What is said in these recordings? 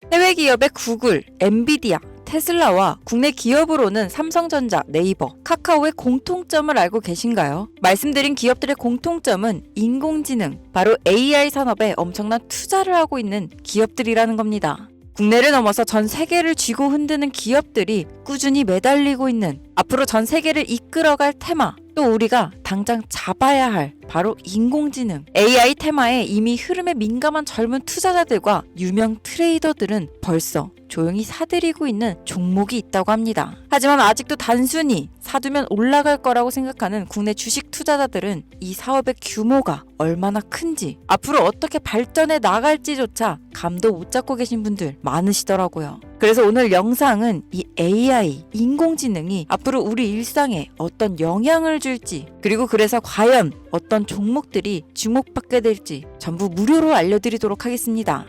해외 기업의 구글, 엔비디아, 테슬라와 국내 기업으로는 삼성전자, 네이버, 카카오의 공통점을 알고 계신가요? 말씀드린 기업들의 공통점은 인공지능, 바로 AI 산업에 엄청난 투자를 하고 있는 기업들이라는 겁니다. 국내를 넘어서 전 세계를 쥐고 흔드는 기업들이 꾸준히 매달리고 있는, 앞으로 전 세계를 이끌어갈 테마, 또 우리가 당장 잡아야 할 바로 인공지능, AI 테마에 이미 흐름에 민감한 젊은 투자자들과 유명 트레이더들은 벌써 조용히 사들이고 있는 종목이 있다고 합니다. 하지만 아직도 단순히 사두면 올라갈 거라고 생각하는 국내 주식 투자자들은 이 사업의 규모가 얼마나 큰지, 앞으로 어떻게 발전해 나갈지조차 감도 못 잡고 계신 분들 많으시더라고요. 그래서 오늘 영상은 이 AI, 인공지능이 앞으로 우리 일상에 어떤 영향을 줄지, 그리고 그래서 과연 어떤 종목들이 주목받게 될지 전부 무료로 알려드리도록 하겠습니다.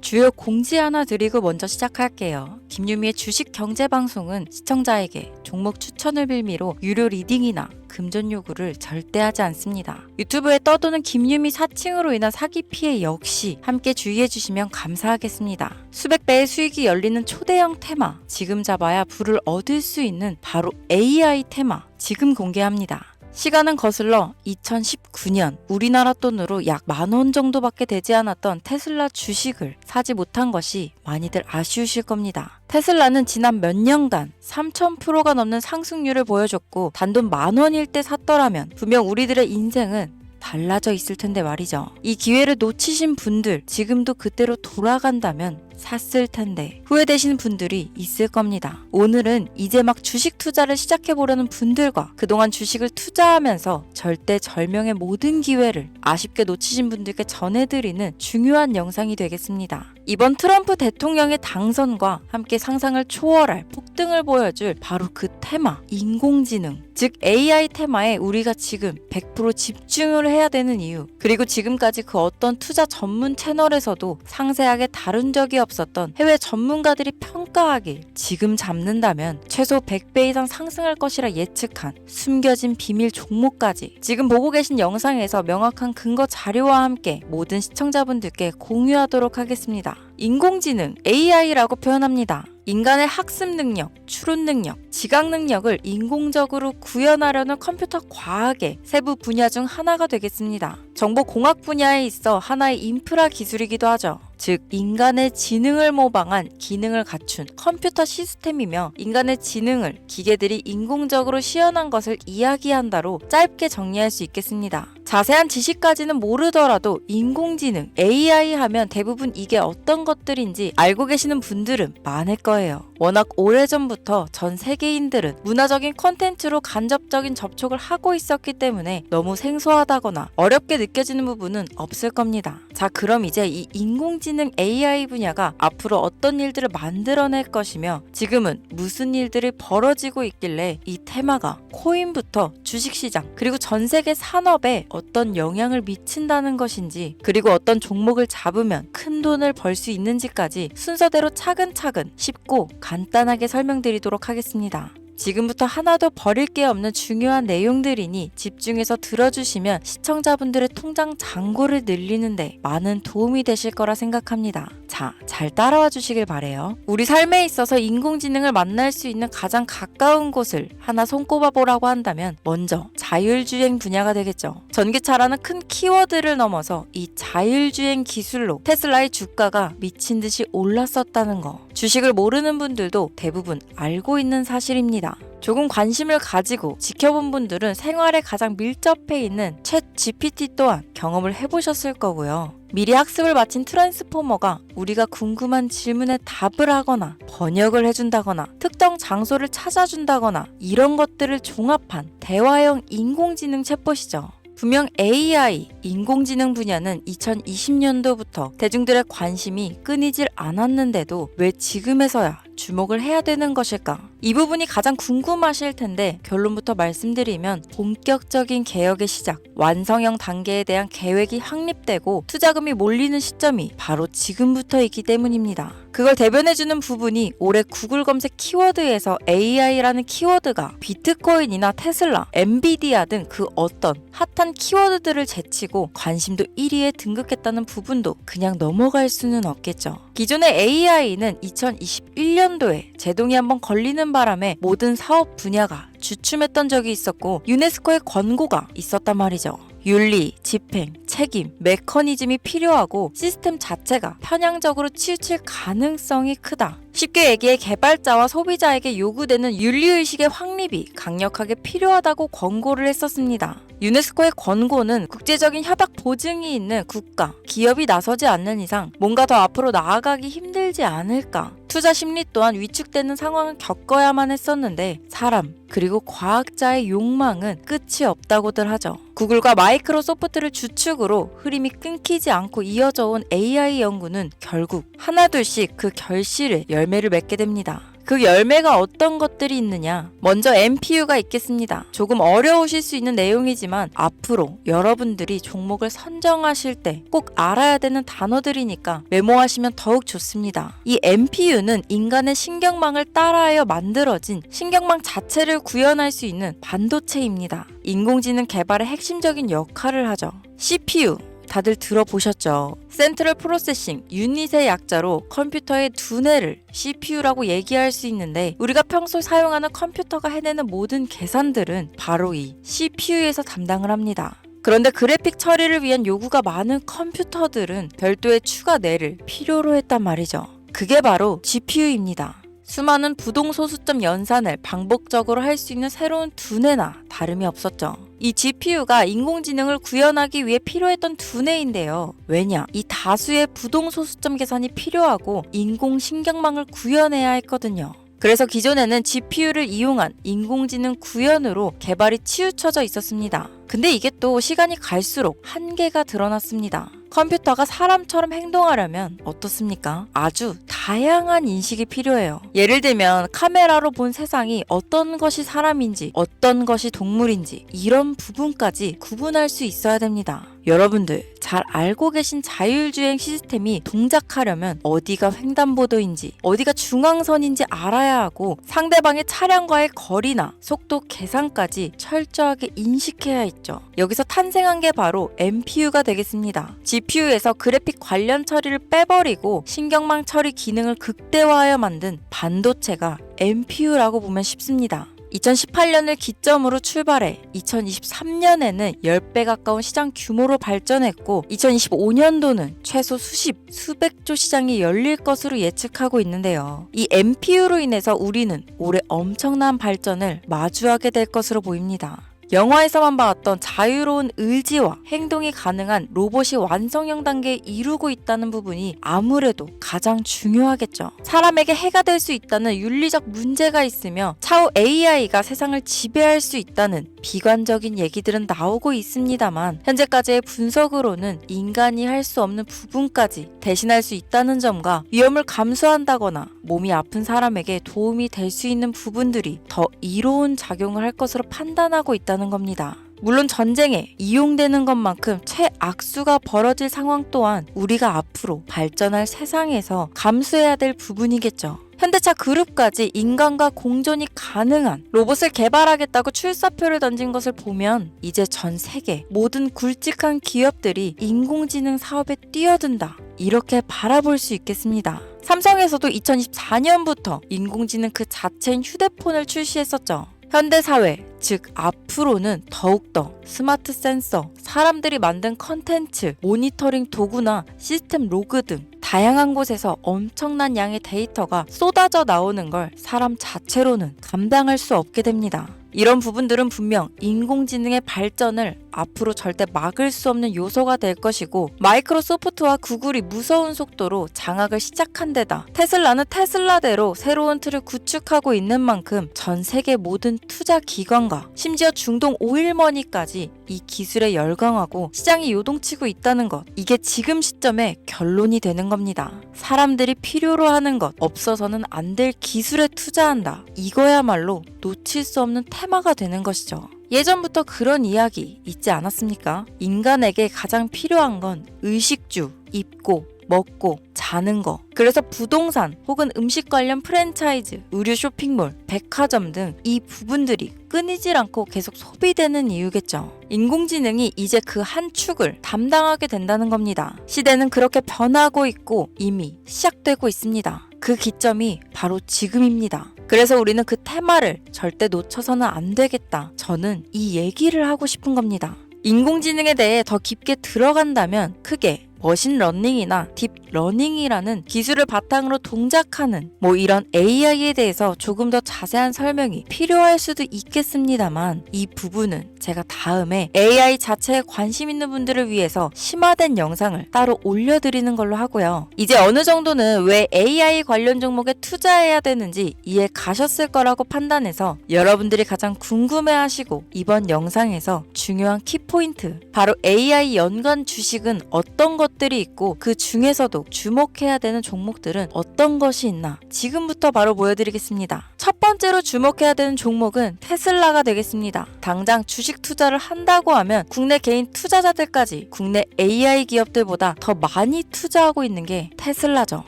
주요 공지 하나 드리고 먼저 시작할게요. 김유미의 주식 경제 방송은 시청자에게 종목 추천을 빌미로 유료 리딩이나 금전 요구를 절대 하지 않습니다. 유튜브에 떠도는 김유미 사칭으로 인한 사기 피해 역시 함께 주의해 주시면 감사하겠습니다. 수백 배의 수익이 열리는 초대형 테마, 지금 잡아야 부를 얻을 수 있는 바로 AI 테마, 지금 공개합니다. 시간은 거슬러 2019년 우리나라 돈으로 약 10,000원 정도밖에 되지 않았던 테슬라 주식을 사지 못한 것이 많이들 아쉬우실 겁니다. 테슬라는 지난 몇 년간 3000%가 넘는 상승률을 보여줬고, 단돈 10,000원일 때 샀더라면 분명 우리들의 인생은 달라져 있을 텐데 말이죠. 이 기회를 놓치신 분들, 지금도 그때로 돌아간다면 샀을 텐데 후회되시는 분들이 있을 겁니다. 오늘은 이제 막 주식 투자를 시작해보려는 분들과 그동안 주식을 투자하면서 절대절명의 모든 기회를 아쉽게 놓치신 분들께 전해드리는 중요한 영상이 되겠습니다. 이번 트럼프 대통령의 당선과 함께 상상을 초월할 폭등을 보여줄 바로 그 테마, 인공지능, 즉 AI 테마에 우리가 지금 100% 집중을 해야 되는 이유, 그리고 지금까지 그 어떤 투자 전문 채널에서도 상세하게 다룬 적이 없었던 해외 전문가들이 평가하길 지금 잡는다면 최소 100배 이상 상승할 것이라 예측한 숨겨진 비밀 종목까지 지금 보고 계신 영상에서 명확한 근거 자료와 함께 모든 시청자분들께 공유하도록 하겠습니다. 인공지능, AI라고 표현합니다. 인간의 학습 능력, 추론 능력, 지각 능력을 인공적으로 구현하려는 컴퓨터 과학의 세부 분야 중 하나가 되겠습니다. 정보공학 분야에 있어 하나의 인프라 기술이기도 하죠. 즉 인간의 지능을 모방한 기능을 갖춘 컴퓨터 시스템이며, 인간의 지능을 기계들이 인공적으로 시연한 것을 이야기한다로 짧게 정리할 수 있겠습니다. 자세한 지식까지는 모르더라도 인공지능, AI 하면 대부분 이게 어떤 것들인지 알고 계시는 분들은 많을 거예요. 워낙 오래전부터 전 세계인들은 문화적인 콘텐츠로 간접적인 접촉을 하고 있었기 때문에 너무 생소하다거나 어렵게 느껴지는 부분은 없을 겁니다. 자, 그럼 이제 이 인공지능 AI 분야가 앞으로 어떤 일들을 만들어낼 것이며 지금은 무슨 일들이 벌어지고 있길래 이 테마가 코인부터 주식시장 그리고 전 세계 산업에 어떤 영향을 미친다는 것인지, 그리고 어떤 종목을 잡으면 큰 돈을 벌 수 있는지까지 순서대로 차근차근 쉽고 간단하게 설명드리도록 하겠습니다. 지금부터 하나도 버릴 게 없는 중요한 내용들이니 집중해서 들어주시면 시청자분들의 통장 잔고를 늘리는데 많은 도움이 되실 거라 생각합니다. 자, 잘 따라와 주시길 바래요. 우리 삶에 있어서 인공지능을 만날 수 있는 가장 가까운 곳을 하나 손꼽아 보라고 한다면 먼저 자율주행 분야가 되겠죠. 전기차라는 큰 키워드를 넘어서 이 자율주행 기술로 테슬라의 주가가 미친 듯이 올랐었다는 거, 주식을 모르는 분들도 대부분 알고 있는 사실입니다. 조금 관심을 가지고 지켜본 분들은 생활에 가장 밀접해 있는 챗 GPT 또한 경험을 해보셨을 거고요. 미리 학습을 마친 트랜스포머가 우리가 궁금한 질문에 답을 하거나 번역을 해준다거나 특정 장소를 찾아준다거나 이런 것들을 종합한 대화형 인공지능 챗봇이죠. 분명 AI, 인공지능 분야는 2020년도부터 대중들의 관심이 끊이질 않았는데도 왜 지금에서야 주목을 해야 되는 것일까? 이 부분이 가장 궁금하실 텐데 결론부터 말씀드리면 본격적인 개혁의 시작, 완성형 단계에 대한 계획이 확립되고 투자금이 몰리는 시점이 바로 지금부터이기 때문입니다. 그걸 대변해주는 부분이 올해 구글 검색 키워드에서 AI라는 키워드가 비트코인이나 테슬라, 엔비디아 등 그 어떤 핫한 키워드들을 제치고 관심도 1위에 등극했다는 부분도 그냥 넘어갈 수는 없겠죠. 기존의 AI는 2021년도에 제동이 한번 걸리는 바람에 모든 사업 분야가 주춤했던 적이 있었고 유네스코의 권고가 있었단 말이죠. 윤리, 집행, 책임, 메커니즘이 필요하고 시스템 자체가 편향적으로 치우칠 가능성이 크다. 쉽게 얘기해 개발자와 소비자에게 요구되는 윤리의식의 확립이 강력하게 필요하다고 권고를 했었습니다. 유네스코의 권고는 국제적인 협약 보증이 있는 국가, 기업이 나서지 않는 이상 뭔가 더 앞으로 나아가기 힘들지 않을까. 투자 심리 또한 위축되는 상황을 겪어야만 했었는데 사람 그리고 과학자의 욕망은 끝이 없다고들 하죠. 구글과 마이크로소프트를 주축으로 흐름이 끊기지 않고 이어져 온 AI 연구는 결국 하나둘씩 그 결실을 열매를 맺게 됩니다. 그 열매가 어떤 것들이 있느냐? 먼저 NPU가 있겠습니다. 조금 어려우실 수 있는 내용이지만 앞으로 여러분들이 종목을 선정하실 때 꼭 알아야 되는 단어들이니까 메모하시면 더욱 좋습니다. 이 NPU는 인간의 신경망을 따라하여 만들어진 신경망 자체를 구현할 수 있는 반도체입니다. 인공지능 개발의 핵심적인 역할을 하죠. CPU 다들 들어보셨죠? 센트럴 프로세싱 유닛의 약자로 컴퓨터의 두뇌를 CPU라고 얘기할 수 있는데 우리가 평소 사용하는 컴퓨터가 해내는 모든 계산들은 바로 이 CPU에서 담당을 합니다. 그런데 그래픽 처리를 위한 요구가 많은 컴퓨터들은 별도의 추가 뇌를 필요로 했단 말이죠. 그게 바로 GPU입니다. 수많은 부동소수점 연산을 반복적으로 할 수 있는 새로운 두뇌나 다름이 없었죠. 이 GPU가 인공지능을 구현하기 위해 필요했던 두뇌인데요. 왜냐? 이 다수의 부동소수점 계산이 필요하고 인공신경망을 구현해야 했거든요. 그래서 기존에는 GPU를 이용한 인공지능 구현으로 개발이 치우쳐져 있었습니다. 근데 이게 또 시간이 갈수록 한계가 드러났습니다. 컴퓨터가 사람처럼 행동하려면 어떻습니까? 아주 다양한 인식이 필요해요. 예를 들면 카메라로 본 세상이 어떤 것이 사람인지 어떤 것이 동물인지 이런 부분까지 구분할 수 있어야 됩니다. 여러분들 잘 알고 계신 자율주행 시스템이 동작하려면 어디가 횡단보도인지 어디가 중앙선인지 알아야 하고 상대방의 차량과의 거리나 속도 계산까지 철저하게 인식해야 있죠. 여기서 탄생한 게 바로 NPU가 되겠습니다. GPU에서 그래픽 관련 처리를 빼버리고 신경망 처리 기능을 극대화하여 만든 반도체가 NPU라고 보면 쉽습니다. 2018년을 기점으로 출발해 2023년에는 10배 가까운 시장 규모로 발전했고 2025년도는 최소 수백조 시장이 열릴 것으로 예측하고 있는데요. 이 NPU로 인해서 우리는 올해 엄청난 발전을 마주하게 될 것으로 보입니다. 영화에서만 봤던 자유로운 의지와 행동이 가능한 로봇이 완성형 단계에 이루고 있다는 부분이 아무래도 가장 중요하겠죠. 사람에게 해가 될 수 있다는 윤리적 문제가 있으며 차후 AI가 세상을 지배할 수 있다는 비관적인 얘기들은 나오고 있습니다만 현재까지의 분석으로는 인간이 할 수 없는 부분까지 대신할 수 있다는 점과 위험을 감수한다거나 몸이 아픈 사람에게 도움이 될 수 있는 부분들이 더 이로운 작용을 할 것으로 판단하고 있다는 겁니다. 물론 전쟁에 이용되는 것만큼 최악수가 벌어질 상황 또한 우리가 앞으로 발전할 세상에서 감수해야 될 부분이겠죠. 현대차 그룹까지 인간과 공존이 가능한 로봇을 개발하겠다고 출사표를 던진 것을 보면 이제 전 세계 모든 굵직한 기업들이 인공지능 사업에 뛰어든다. 이렇게 바라볼 수 있겠습니다. 삼성에서도 2024년부터 인공지능 그 자체인 휴대폰을 출시했었죠. 현대사회, 즉 앞으로는 더욱더 스마트 센서, 사람들이 만든 컨텐츠, 모니터링 도구나 시스템 로그 등 다양한 곳에서 엄청난 양의 데이터가 쏟아져 나오는 걸 사람 자체로는 감당할 수 없게 됩니다. 이런 부분들은 분명 인공지능의 발전을 앞으로 절대 막을 수 없는 요소가 될 것이고 마이크로소프트와 구글이 무서운 속도로 장악을 시작한 데다 테슬라는 테슬라대로 새로운 틀을 구축하고 있는 만큼 전 세계 모든 투자 기관과 심지어 중동 오일머니까지 이 기술에 열광하고 시장이 요동치고 있다는 것, 이게 지금 시점에 결론이 되는 겁니다. 사람들이 필요로 하는 것, 없어서는 안 될 기술에 투자한다. 이거야말로 놓칠 수 없는 테마가 되는 것이죠. 예전부터 그런 이야기 있지 않았습니까? 인간에게 가장 필요한 건 의식주, 입고, 먹고 자는 거. 그래서 부동산 혹은 음식 관련 프랜차이즈, 의류 쇼핑몰, 백화점 등 이 부분들이 끊이질 않고 계속 소비되는 이유겠죠. 인공지능이 이제 그 한 축을 담당하게 된다는 겁니다. 시대는 그렇게 변하고 있고 이미 시작되고 있습니다. 그 기점이 바로 지금입니다. 그래서 우리는 그 테마를 절대 놓쳐서는 안 되겠다. 저는 이 얘기를 하고 싶은 겁니다. 인공지능에 대해 더 깊게 들어간다면 크게 머신러닝이나 딥러닝이라는 기술을 바탕으로 동작하는 이런 AI에 대해서 조금 더 자세한 설명이 필요할 수도 있겠습니다만 이 부분은 제가 다음에 AI 자체에 관심 있는 분들을 위해서 심화된 영상을 따로 올려드리는 걸로 하고요. 이제 어느 정도는 왜 AI 관련 종목에 투자해야 되는지 이해 가셨을 거라고 판단해서 여러분들이 가장 궁금해하시고 이번 영상에서 중요한 키포인트, 바로 AI 연관 주식은 어떤 것들이 있고 그 중에서도 주목해야 되는 종목들은 어떤 것이 있나 지금부터 바로 보여드리겠습니다. 첫 번째로 주목해야 되는 종목은 테슬라가 되겠습니다. 당장 주식 투자를 한다고 하면 국내 개인 투자자들까지 국내 AI 기업들보다 더 많이 투자하고 있는 게 테슬라죠.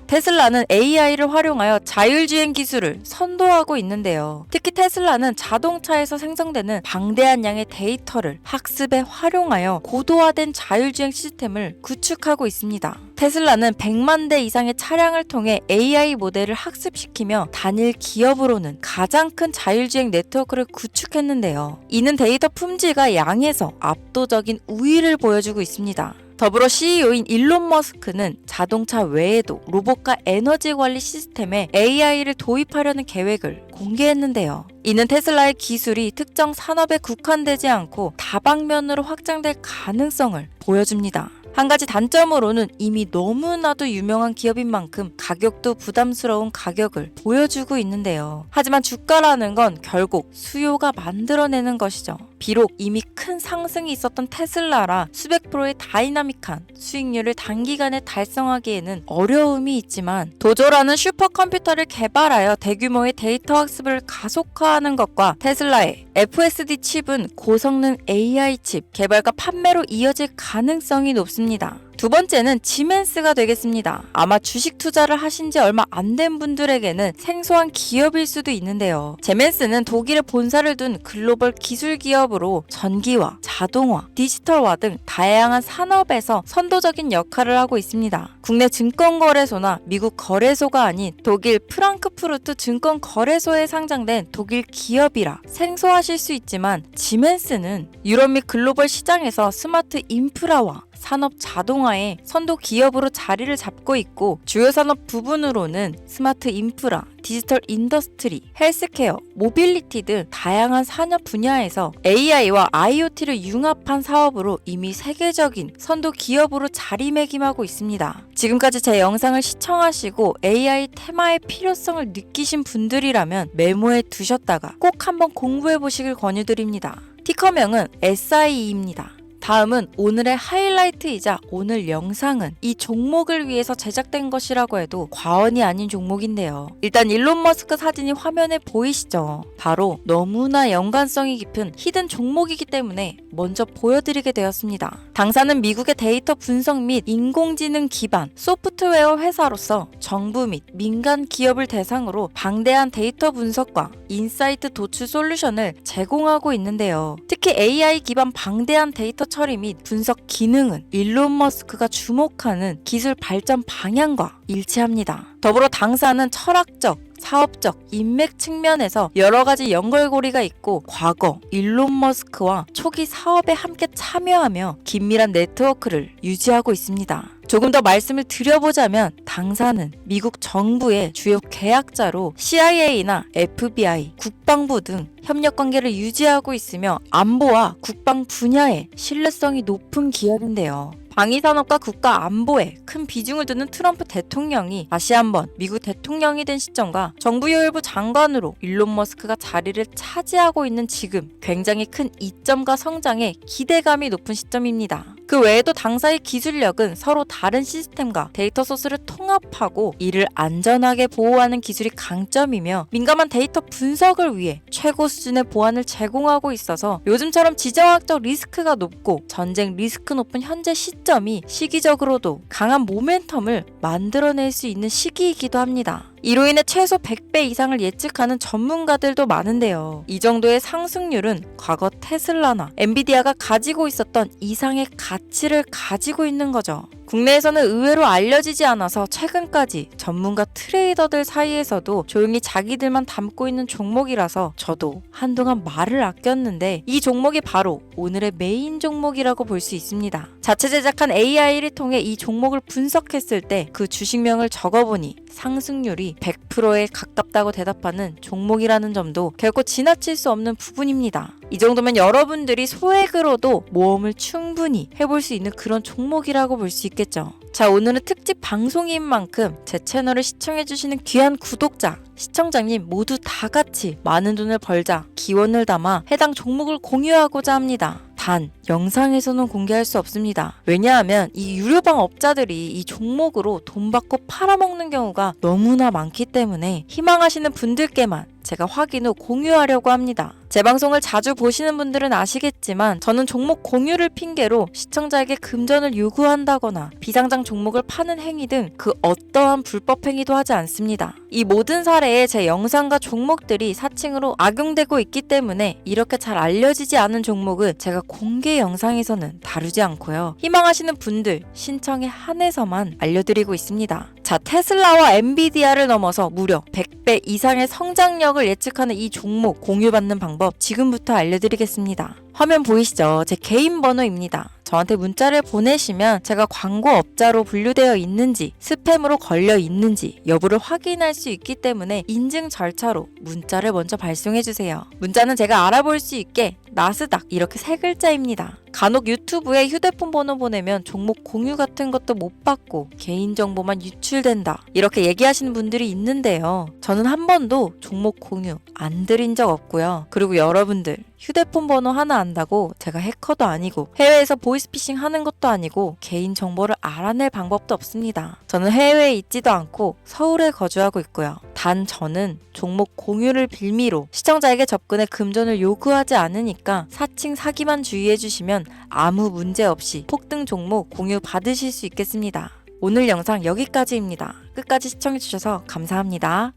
테슬라는 AI를 활용하여 자율주행 기술을 선도하고 있는데요. 특히 테슬라는 자동차에서 생성되는 방대한 양의 데이터를 학습에 활용하여 고도화된 자율주행 시스템을 구축하고 있습니다. 테슬라는 100만 대 이상의 차량을 통해 AI 모델을 학습시키며 단일 기업으로는 가장 큰 자율주행 네트워크를 구축했는데요. 이는 데이터 품질과 양에서 압도적인 우위를 보여주고 있습니다. 더불어 CEO인 일론 머스크는 자동차 외에도 로봇과 에너지 관리 시스템에 AI를 도입하려는 계획을 공개했는데요. 이는 테슬라의 기술이 특정 산업에 국한되지 않고 다방면으로 확장될 가능성을 보여줍니다. 한 가지 단점으로는 이미 너무나도 유명한 기업인 만큼 가격도 부담스러운 가격을 보여주고 있는데요. 하지만 주가라는 건 결국 수요가 만들어내는 것이죠. 비록 이미 큰 상승이 있었던 테슬라라 수백 프로의 다이나믹한 수익률을 단기간에 달성하기에는 어려움이 있지만 도조라는 슈퍼컴퓨터를 개발하여 대규모의 데이터 학습을 가속화하는 것과 테슬라의 FSD 칩은 고성능 AI 칩 개발과 판매로 이어질 가능성이 높습니다. 두 번째는 지멘스가 되겠습니다. 아마 주식 투자를 하신 지 얼마 안 된 분들에게는 생소한 기업일 수도 있는데요. 지멘스는 독일에 본사를 둔 글로벌 기술 기업으로 전기화, 자동화, 디지털화 등 다양한 산업에서 선도적인 역할을 하고 있습니다. 국내 증권거래소나 미국 거래소가 아닌 독일 프랑크푸르트 증권거래소에 상장된 독일 기업이라 생소하실 수 있지만 지멘스는 유럽 및 글로벌 시장에서 스마트 인프라와 산업 자동화의 선도 기업으로 자리를 잡고 있고 주요 산업 부분으로는 스마트 인프라, 디지털 인더스트리, 헬스케어, 모빌리티 등 다양한 산업 분야에서 AI와 IoT를 융합한 사업으로 이미 세계적인 선도 기업으로 자리매김하고 있습니다. 지금까지 제 영상을 시청하시고 AI 테마의 필요성을 느끼신 분들이라면 메모해 두셨다가 꼭 한번 공부해 보시길 권유드립니다. 티커명은 SIE입니다. 다음은 오늘의 하이라이트이자 오늘 영상은 이 종목을 위해서 제작된 것이라고 해도 과언이 아닌 종목인데요. 일단 일론 머스크 사진이 화면에 보이시죠? 바로 너무나 연관성이 깊은 히든 종목이기 때문에 먼저 보여드리게 되었습니다. 당사는 미국의 데이터 분석 및 인공지능 기반 소프트웨어 회사로서 정부 및 민간 기업을 대상으로 방대한 데이터 분석과 인사이트 도출 솔루션을 제공하고 있는데요. 특히 AI 기반 방대한 데이터 처리 및 분석 기능은 일론 머스크가 주목하는 기술 발전 방향과 일치합니다. 더불어 당사는 철학적, 사업적, 인맥 측면에서 여러 가지 연결고리가 있고 과거 일론 머스크와 초기 사업에 함께 참여하며 긴밀한 네트워크를 유지하고 있습니다. 조금 더 말씀을 드려보자면 당사는 미국 정부의 주요 계약자로 CIA나 FBI, 국방부 등 협력 관계를 유지하고 있으며 안보와 국방 분야에 신뢰성이 높은 기업인데요. 방위산업과 국가 안보에 큰 비중을 두는 트럼프 대통령이 다시 한번 미국 대통령이 된 시점과 정부요일부 장관으로 일론 머스크가 자리를 차지하고 있는 지금 굉장히 큰 이점과 성장에 기대감이 높은 시점입니다. 그 외에도 당사의 기술력은 서로 다른 시스템과 데이터 소스를 통합하고 이를 안전하게 보호하는 기술이 강점이며 민감한 데이터 분석을 위해 최고 수준의 보안을 제공하고 있어서 요즘처럼 지정학적 리스크가 높고 전쟁 리스크 높은 현재 시점이 시기적으로도 강한 모멘텀을 만들어낼 수 있는 시기이기도 합니다. 이로 인해 최소 100배 이상을 예측하는 전문가들도 많은데요. 이 정도의 상승률은 과거 테슬라나 엔비디아가 가지고 있었던 이상의 가치를 가지고 있는 거죠. 국내에서는 의외로 알려지지 않아서 최근까지 전문가 트레이더들 사이에서도 조용히 자기들만 담고 있는 종목이라서 저도 한동안 말을 아꼈는데 이 종목이 바로 오늘의 메인 종목이라고 볼 수 있습니다. 자체 제작한 AI를 통해 이 종목을 분석했을 때 그 주식명을 적어보니 상승률이 100%에 가깝다고 대답하는 종목이라는 점도 결코 지나칠 수 없는 부분입니다. 이 정도면 여러분들이 소액으로도 모험을 충분히 해볼 수 있는 그런 종목이라고 볼 수 있겠죠. 자, 오늘은 특집 방송인 만큼 제 채널을 시청해주시는 귀한 구독자, 시청자님 모두 다 같이 많은 돈을 벌자 기원을 담아 해당 종목을 공유하고자 합니다. 단, 영상에서는 공개할 수 없습니다. 왜냐하면 이 유료방 업자들이 이 종목으로 돈 받고 팔아먹는 경우가 너무나 많기 때문에 희망하시는 분들께만 제가 확인 후 공유하려고 합니다. 제 방송을 자주 보시는 분들은 아시겠지만 저는 종목 공유를 핑계로 시청자에게 금전을 요구한다거나 비상장 종목을 파는 행위 등 그 어떠한 불법 행위도 하지 않습니다. 이 모든 사례에 제 영상과 종목들이 사칭으로 악용되고 있기 때문에 이렇게 잘 알려지지 않은 종목은 제가 공개 영상에서는 다루지 않고요. 희망하시는 분들 신청에 한해서만 알려드리고 있습니다. 자, 테슬라와 엔비디아를 넘어서 무려 100배 이상의 성장력을 예측하는 이 종목 공유받는 방법 지금부터 알려드리겠습니다. 화면 보이시죠? 제 개인 번호입니다. 저한테 문자를 보내시면 제가 광고업자로 분류되어 있는지 스팸으로 걸려 있는지 여부를 확인할 수 있기 때문에 인증 절차로 문자를 먼저 발송해주세요. 문자는 제가 알아볼 수 있게 나스닥 이렇게 3글자입니다. 간혹 유튜브에 휴대폰 번호 보내면 종목 공유 같은 것도 못 받고 개인정보만 유출된다 이렇게 얘기하시는 분들이 있는데요. 저는 한 번도 종목 공유 안 드린 적 없고요. 그리고 여러분들 휴대폰 번호 하나 안다고 제가 해커도 아니고 해외에서 보이스피싱 하는 것도 아니고 개인정보를 알아낼 방법도 없습니다. 저는 해외에 있지도 않고 서울에 거주하고 있고요. 단 저는 종목 공유를 빌미로 시청자에게 접근해 금전을 요구하지 않으니까 사칭 사기만 주의해주시면 아무 문제 없이 폭등 종목 공유 받으실 수 있겠습니다. 오늘 영상 여기까지입니다. 끝까지 시청해주셔서 감사합니다.